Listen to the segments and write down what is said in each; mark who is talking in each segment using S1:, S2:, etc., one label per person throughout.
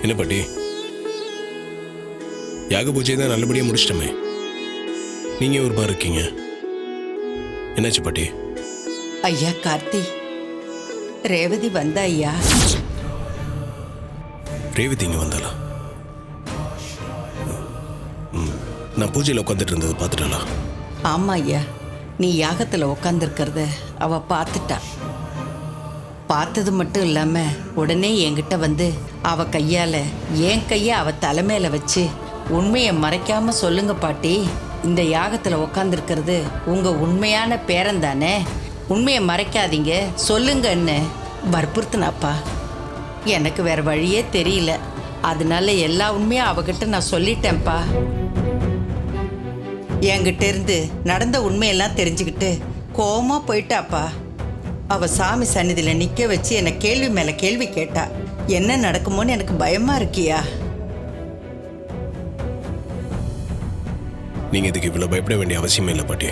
S1: என்ன பாட்டி, யாக பூஜை தான் நல்லபடியாக முடிச்சிட்டோமே, நீங்கள் ஒரு மாதிரி இருக்கீங்க, என்னாச்சு பாட்டி?
S2: ஐயா கார்த்தி, ரேவதி வந்தா ஐயா.
S1: ரேவதி இங்கே வந்தாளா? நான் பூஜையில் உட்காந்துட்டு இருந்தது பார்த்துட்டாளா?
S2: ஆமா ஐயா, நீ யாகத்தில் உக்காந்துருக்கிறத அவ பார்த்துட்டா. பார்த்தது மட்டும் இல்லாம உடனே என்கிட்ட வந்து அவ கையால என் கையை அவ தலைமையில வச்சு உண்மையை மறைக்காம சொல்லுங்க பாட்டி, இந்த யாகத்தில் உக்காந்துருக்கிறது உங்க உண்மையான பேரன் தானே, உண்மையை மறைக்காதீங்க சொல்லுங்கன்னு வற்புறுத்தினாப்பா. எனக்கு வேற வழியே தெரியல, அதனால எல்லா உண்மையும் அவகிட்ட நான் சொல்லிட்டேன்ப்பா. என்கிட்ட இருந்து நடந்த உண்மையெல்லாம் தெரிஞ்சுக்கிட்டு கோவமா போயிட்டாப்பா. அவ சாமி சந்நிதியில் நிற்க வச்சு என்னை கேள்வி மேலே கேள்வி கேட்டா. என்ன நடக்குமோன்னு எனக்கு பயமா இருக்கியா?
S1: நீங்கள் இதுக்கு இவ்வளோ பயப்பட வேண்டிய அவசியமே இல்லை பாட்டி.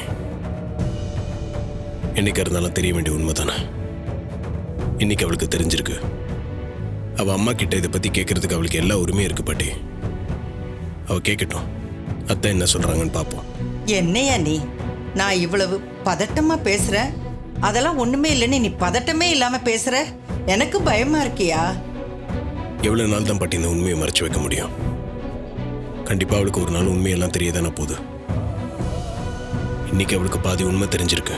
S1: என்னைக்கு இருந்தாலும் தெரிய வேண்டிய உண்மை தானே. இன்னைக்கு அவளுக்கு தெரிஞ்சிருக்கு. அவள் அம்மா கிட்ட இதை பற்றி கேட்கறதுக்கு அவளுக்கு எல்லா உரிமையும் இருக்கு பாட்டி. அவள் கேட்கட்டும், அத்தை என்ன சொல்கிறாங்கன்னு பார்ப்போம்.
S2: என்னையா நீ, நான் இவ்வளவு பதட்டமா பேசுறேன், அதெல்லாம் ஒண்ணுமே இல்லைன்னு நீ பதட்டமே இல்லாம பேசுற. எனக்கு பயமா இருக்கியா?
S1: எவ்வளோ நாள் தான் பாட்டி இந்த உண்மையை மறைச்சு வைக்க முடியும்? கண்டிப்பாக அவளுக்கு ஒரு நாள் உண்மையெல்லாம் தெரியதானே போகுது. இன்னைக்கு அவளுக்கு பாதி உண்மை தெரிஞ்சிருக்கு.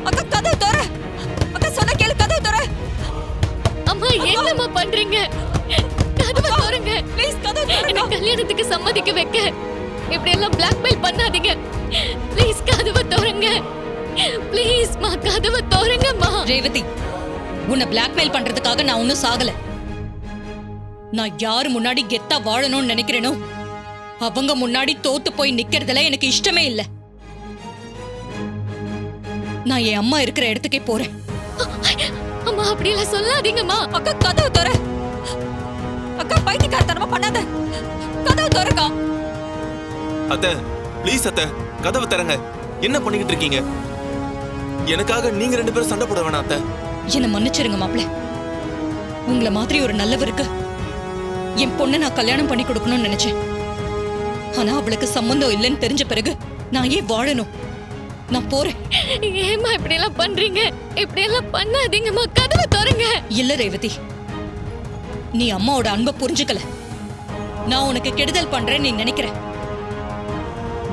S3: அக்கா கதவு தோற, அக்கா சொன்ன கேளு, கதவு தோற.
S4: அம்மா என்னம்மா பண்றீங்க? கதவை தோறுங்க
S3: ப்ளீஸ், கதவு தோற.
S4: என்ன கல்யாணத்துக்கு சம்மதிக்க வைக்க இப்படி எல்லாம் பிளாக்மெயில் பண்ணாதீங்க. ப்ளீஸ் கதவை தோறுங்க. ப்ளீஸ் மா, கதவை தோறுங்கம்மா.
S3: ரேவதி, உன்னை பிளாக்மெயில் பண்றதுக்காக நான் ஒன்னும் சாகல. நான் யாரு முன்னாடி கெத்தா வாழணும்னு நினைக்கிறேனோ அவங்க முன்னாடி தோத்து போய் நிக்கிறதுல எனக்கு இஷ்டமே இல்ல. நான் என் அம்மா இருக்கிற இடத்துக்கே போறேன்.
S4: அம்மா அப்படி எல்லாம் சொல்லாதீங்கம்மா.
S3: அக்கா கதவு தோற. அக்கா பைத்தியக்காரத்தனமா பண்ணாத, கதவு தோறக்கா.
S5: அத்தை ப்ளீஸ் அத்தை, கதவை தரங்க. என்ன பண்ணிக்கிட்டு இருக்கீங்க? எனக்காக நீங்க ரெண்டு பேரும் சண்டை போட வேணாம் அத்தை.
S3: என்ன மன்னிச்சிருங்க மாப்ள. உங்களை மாதிரி ஒரு நல்லவருக்கு என் பொண்ணை நான் கல்யாணம் பண்ணி கொடுக்கணும்னு நினைச்சேன். ஆனா அவளுக்கு சம்பந்தம் இல்லைன்னு தெரிஞ்ச பிறகு நான் ஏன் வாழணும்? நான் போறேன்.
S4: ஏம்மா இப்படி எல்லாம் பண்றீங்க? இப்படி எல்லாம் பண்ணாதீங்கம்மா, கதவை தோறுங்க.
S3: இல்ல ரேவதி, நீ அம்மாவோட அன்பை புரிஞ்சுக்கல. நான் உனக்கு கெடுதல் பண்றேன்னு நீ நினைக்கிற.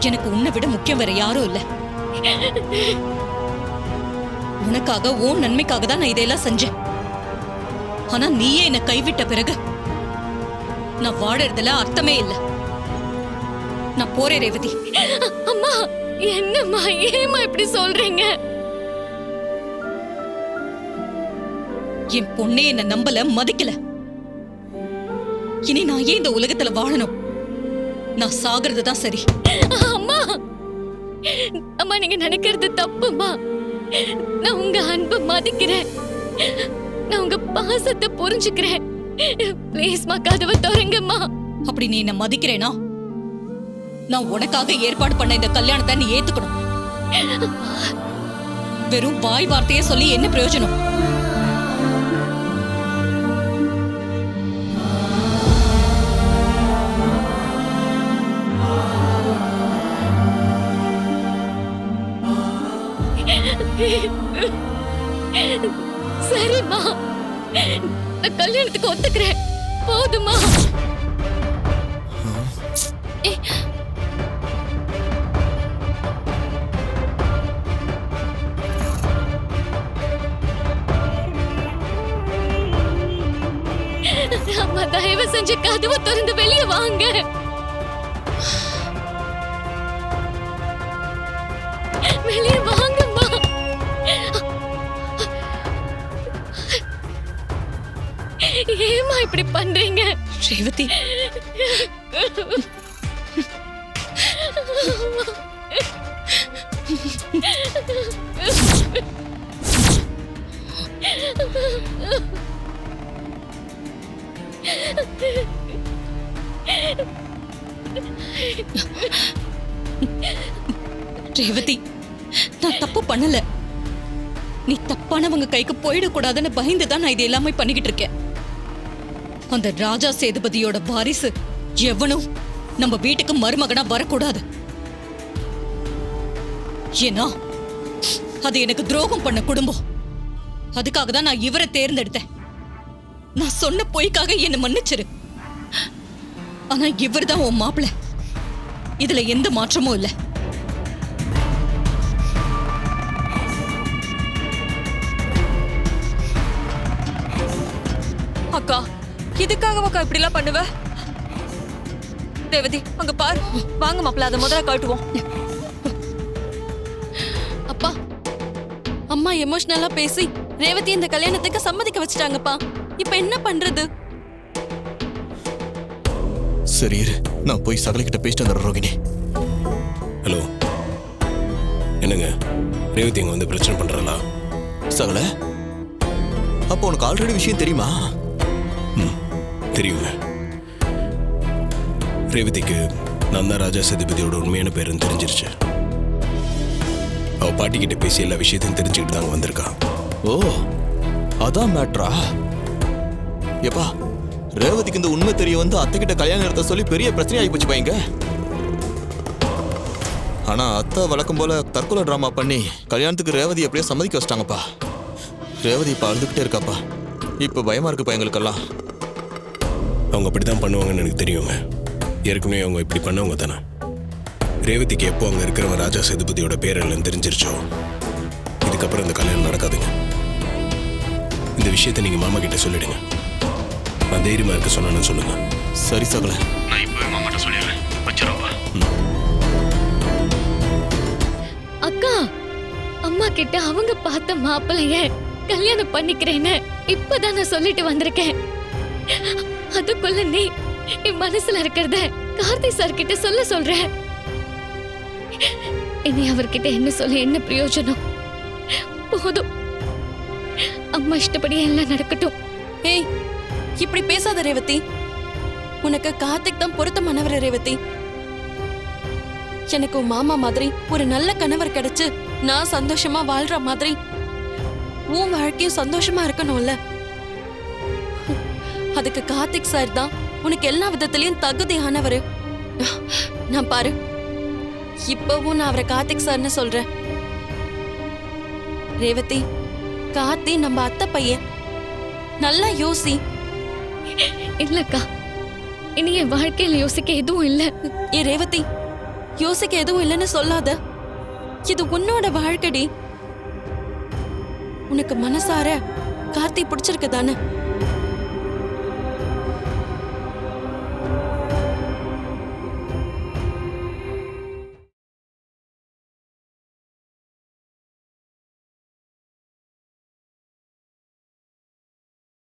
S3: எனக்கு உன்னை விட முக்கியம் வேற யாரும் இல்ல. உனக்காக உன் நன்மைக்காக தான் நான் இதையெல்லாம் செஞ்சேன். ஆனா நீயே என்னை கைவிட்ட பிறகு நான் வாழறதுல அர்த்தமே இல்லை. நான் போறேன் ரேவதி.
S4: அம்மா என்னம்மா, ஏம்மா இப்படி சொல்றீங்க?
S3: என் பொண்ணே என்ன நம்பல, மதிக்கல. இனி நான் ஏன் இந்த உலகத்துல வாழணும்? நான் சாகிறது தான் சரி.
S4: அம்மா அம்மா, நீங்க நினைக்கிறது தப்புமா. நான் உங்க அன்பை மதிக்கிறேன், நான் உங்க பாசத்தை புரிஞ்சுக்கிறேன். ப்ளீஸ்மா கதவை தோறுங்கம்மா.
S3: அப்படி நீ என்ன மதிக்கிறேனா, நான் உனக்காக ஏற்பாடு பண்ண இந்த கல்யாணத்தை நீ ஏத்துக்கணும். வெறும் வாய் வார்த்தையே சொல்லி என்ன பிரயோஜனம்?
S4: சரிம்மா, நான் கல்யாணத்துக்கு ஒத்துக்கிறேன். போதுமா? அம்மா தயவு செஞ்சு கதவை திறந்து வெளியே வாங்க. வெளியே வாங்கம்மா. ஏம்மா இப்படி பண்றீங்க?
S3: ரேவதி, ரேவதி, நான் தப்பு பண்ணல. நீ தப்பானவங்க கைக்கு போயிடக்கூடாதுன்னு பயந்துதான் நான் இது எல்லாமே பண்ணிக்கிட்டு இருக்கேன். அந்த ராஜா சேதுபதியோட வாரிசு எவனும் நம்ம வீட்டுக்கு மருமகனா வரக்கூடாது. ஏன்னா அது எனக்கு துரோகம் பண்ண குடும்பம். அதுக்காக தான் நான் இவரை தேர்ந்தெடுத்தேன். நான் சொன்ன பொய்க்காக என்ன மன்னிச்சிரு. ஆனா இவர் தான் உன் மாப்பிள்ளை. இதுல எந்த மாற்றமும் இல்லை.
S6: அக்கா, இதுக்காகவாக்கா இப்படி எல்லாம் பண்ணுவ? ரேவதி, அங்க பாரு. வாங்க மாப்பிள்ள, அதை முதல்ல காட்டுவோம்.
S4: அப்பா, அம்மா எமோஷனலா பேசி ரேவதி இந்த கல்யாணத்துக்கு சம்மதிக்க வச்சுட்டாங்கப்பா. இப்ப என்ன பண்றது?
S7: சரி இரு, நான் போய் சகலகிட்ட பேசிட்டு வந்துடுறேன் ரோகிணி.
S1: ஹலோ, என்னங்க ரேவதி இங்க வந்து பிரச்சனை பண்றாளா?
S7: சகல, அப்போ உனக்கு ஆல்ரெடி விஷயம் தெரியுமா?
S1: தெரியுங்க. ரேவதிக்கு நான் தான் ராஜா சேதுபதியோட உண்மையான பேருன்னு தெரிஞ்சிருச்சு. அவ பாட்டிக்கிட்ட பேசி எல்லா விஷயத்தையும் தெரிஞ்சுக்கிட்டு தாங்க வந்திருக்கா.
S7: ஓ, அதான் மேட்ரா? எப்பா, ரேவதிக்கு இந்த உண்மை தெரிய வந்து அத்தை கிட்ட கல்யாணம் நடத்த சொல்லி பெரிய பிரச்சனை ஆகி போச்சு பையங்க. ஆனா அத்தை வழக்கம் போல தற்கொலை டிராமா பண்ணி கல்யாணத்துக்கு ரேவதி அப்படியே சம்மதிக்க வச்சிட்டாங்கப்பா. ரேவதி இப்ப அழுதுகிட்டே இருக்காப்பா. இப்ப பயமா இருக்கு பையங்களுக்கெல்லாம்.
S1: அவங்க அப்படித்தான் பண்ணுவாங்கன்னு எனக்கு தெரியுங்க. ஏற்கனவே அவங்க இப்படி பண்ணவங்க தானே. ரேவதிக்கு எப்போ அங்கே இருக்கிறவங்க ராஜா சேதுபதியோட பேரெல்லாம் தெரிஞ்சிருச்சோ, இதுக்கப்புறம் இந்த கல்யாணம் நடக்காதுங்க. இந்த விஷயத்தை நீங்கள் மாமா கிட்ட சொல்லிடுங்க. நான் தைரியமாக இருக்க சொன்னேன்னு சொல்லுங்க.
S7: சரி சகல,
S1: நான் இப்போ மாமாட்ட சொல்லிடுறேன். வச்சிடவா?
S4: அக்கா, அம்மா கிட்ட அவங்க பார்த்த மாப்பிள்ளைய கல்யாணம் பண்ணிக்கிறேன்னு இப்பதான் நான் சொல்லிட்டு வந்திருக்கேன். அதுக்குள்ள நீ என் மனசுல இருக்கிறத கார்த்தி சார் கிட்ட சொல்ற. இனி அவர்கிட்ட என்ன சொல்லி என்ன பிரயோஜனம்? போதும், அம்மா இஷ்டப்படி எல்லாம் நடக்கட்டும்.
S6: ஏய், இப்படி பேசாத ரேவதி. உனக்கு கார்த்திக் தான் பொருத்தமானவர் ரேவதி. எனக்கு உன் மாமா மாதிரி ஒரு நல்ல கணவர் கிடைச்சு நான் சந்தோஷமா வாழ்ற மாதிரி உன் வாழ்க்கையும் சந்தோஷமா இருக்கணும்ல. அதுக்கு கார்த்திக் சார் தான் உனக்கு எல்லா விதத்திலையும் தகுதியானவரு. நான் பாரு, இப்பவும் நான் அவரை கார்த்திக் சார்னு சொல்றேன். ரேவதி, கார்த்தி நம்ம அத்தை பையன். நல்லா யோசி.
S4: இல்லக்கா, இனி என் வாழ்க்கையில யோசிக்க எதுவும் இல்ல.
S6: ஏ ரேவதி, யோசிக்க எதுவும் இல்லைன்னு சொல்லாத. இது உன்னோட வாழ்க்கடி. உனக்கு மனசார கார்த்தி பிடிச்சிருக்கு தானே?